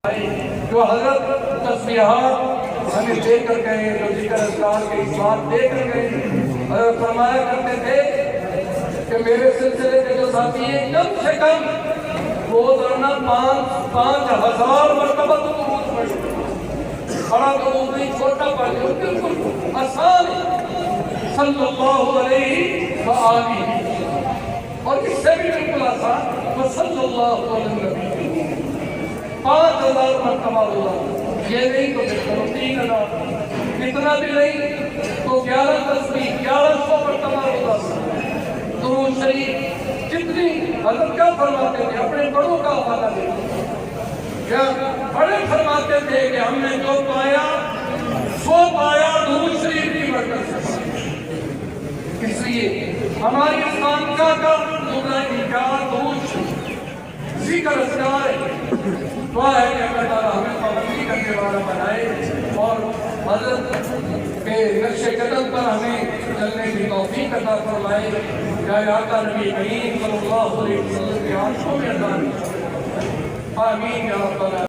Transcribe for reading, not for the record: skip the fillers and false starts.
جو حضرت تسبیحات ہمیں دے کر گئے، جو ذکر اذکار کے اسبات دے کر گئے، حضرت فرمایا کرتے تھے کہ میرے سلسلے کے جو ساتھی ہیں کم سے کم روزانہ 5,000 مرتبہ تو درود پڑھیں۔ بڑا درود نہیں، چھوٹا پڑھیں، بالکل آسان ہے، صلی اللہ علیہ وآلہ، اور اس سے بھی بالکل آسان، صلی اللہ علیہ وسلم 5,000 مرتبہ ہوگا۔ یہ نہیں تو پھر 3,000، اتنا بھی نہیں تو 11 تسبیح 1100 مرتبہ ہوگا۔ درود شریف جتنی حضرت کیا فرماتے تھے، اپنے بڑوں کا حوالہ دیتے کیا بڑے فرماتے تھے کہ ہم نے جو پایا سو پایا درود شریف کی برکت سے۔ اس لیے ہماری اس خانقاہ کا درود شریف ذکر اذکار ہے۔ دعا ہے کہ اللہ تعالیٰ ہمیں پابندی کرنے والا بنائے اور حضرت کے نقش قدم پر ہمیں چلنے کی توفیق عطا فرمائے۔ یا آقا نبی کریم صلی اللہ علیہ وسلم کے آنکھوں میں عطا آمین یا رب العالمین۔